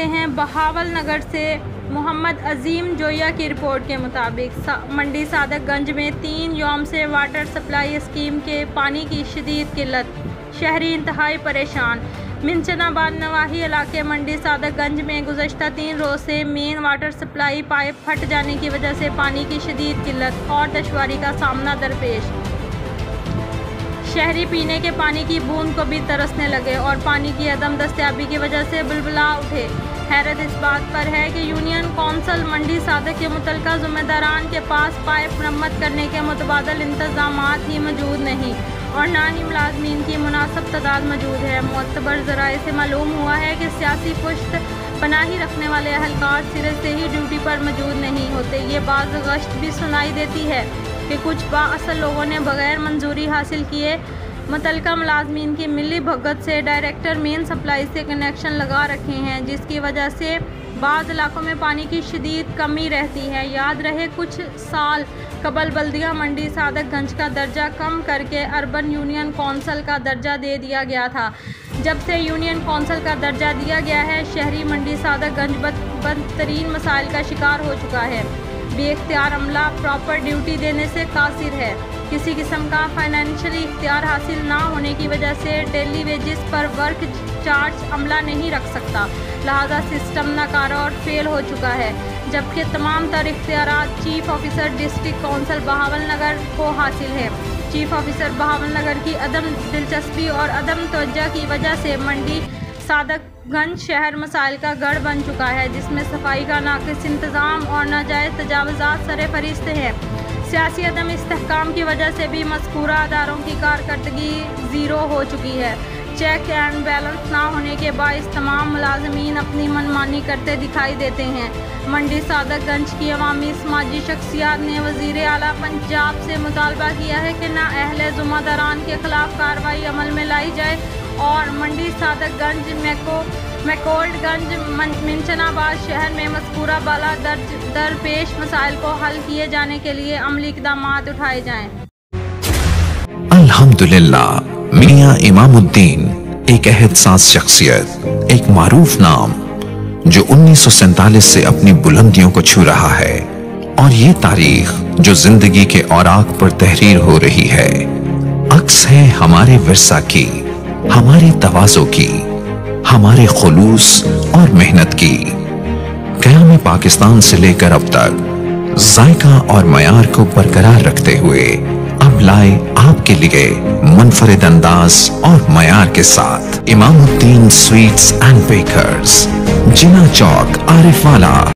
हैं बहावल नगर से मोहम्मद अजीम जोया की रिपोर्ट के मुताबिक मंडी सादकगंज में 3 यौम से वाटर सप्लाई स्कीम के पानी की शदीद किल्लत, शहरी इंतहाई परेशान। मिंचनाबाद नवाही इलाके मंडी सादकगंज में गुज़श्ता 3 रोज़ से मेन वाटर सप्लाई पाइप फट जाने की वजह से पानी की शदीद किल्लत और दुश्वारी का सामना दरपेश। शहरी पीने के पानी की बूंद को भी तरसने लगे और पानी की अदम दस्तयाबी की वजह से बुलबुला उठे। हैरत इस बात पर है कि यूनियन कौंसल मंडी सादक के मुतल्लिका ज़िम्मेदारान के पास पाइप मरम्मत करने के मुतबादल इंतज़ामात ही मौजूद नहीं और ना ही मुलाज़मीन की मुनासिब तादाद मौजूद है। मुअतबर ज़राए से मालूम हुआ है कि सियासी पुश्त पनाही रखने वाले अहलकार सिरे से ही ड्यूटी पर मौजूद नहीं होते। ये बात गश्त भी सुनाई देती है कि कुछ बाअसल लोगों ने बग़ैर मंजूरी हासिल किए मुतल्लिका मुलाज़मीन की मिली भगत से डायरेक्टर मेन सप्लाई से कनेक्शन लगा रखे हैं, जिसकी वजह से बाज़ इलाकों में पानी की शदीद कमी रहती है। याद रहे कुछ साल कबल बल्दिया मंडी सादकगंज का दर्जा कम करके अर्बन यूनियन कौंसल का दर्जा दे दिया गया था। जब से यूनियन कौंसल का दर्जा दिया गया है, शहरी मंडी सादकगंज बदतरीन मसाइल का शिकार हो चुका है। बेइख्तियार अमला प्रॉपर ड्यूटी देने से कासिर है। किसी किस्म का फाइनेंशियली इख्तियार हासिल ना होने की वजह से डेली वेजेस पर वर्क चार्ज अमला नहीं रख सकता, लिहाजा सिस्टम नाकारा और फेल हो चुका है। जबकि तमाम तर इख्तियारात chief officer district council Bahawalnagar को हासिल है। चीफ ऑफिसर बहावल नगर की अदम दिलचस्पी और अदम तवज्जो की वजह से मंडी सादकगंज शहर मसाइल का गढ़ बन चुका है, जिसमें सफाई का नाक़िस इंतज़ाम और नाजायज़ तजावुज़ात सरे फरिश्त हैं। सियासी अदम इस्तेहकाम की वजह से भी मज़कूरा अदारों की कारकर्दगी ज़ीरो हो चुकी है। चेक एंड बैलेंस ना होने के बाइस तमाम मुलाज़मीन अपनी मनमानी करते दिखाई देते हैं। मंडी सादकगंज की अवामी समाजी शख्सियात ने वज़ीर आला पंजाब से मुतालबा किया है कि नाअहले ज़िम्मेदारान के ख़िलाफ़ कार्रवाई अमल में लाई जाए और मंडी सादकगंज मैकोल्डगंज मिंचनाबाद शहर में मज़कूरा बाला दरपेश मसाइल को हल किए जाने के लिए अमली इक़दामात उठाए जाएँ। अल्हम्दुलिल्लाह, मियां इमामुद्दीन एक अहदसास शख्सियत, एक मारूफ नाम जो 1947 से अपनी बुलंदियों को छू रहा है और ये तारीख जो जिंदगी के औराक पर तहरीर हो रही है, अक्स है हमारे विरसा की, हमारे तवाज़ो की, हमारे खुलूस और मेहनत की। क़याम पाकिस्तान से लेकर अब तक जायका और मयार को बरकरार रखते हुए अब लाए आपके लिए मुनफरिद अंदाज और मयार के साथ इमामुद्दीन स्वीट्स एंड बेकर्स, जिना चौक, आरिफ वाला।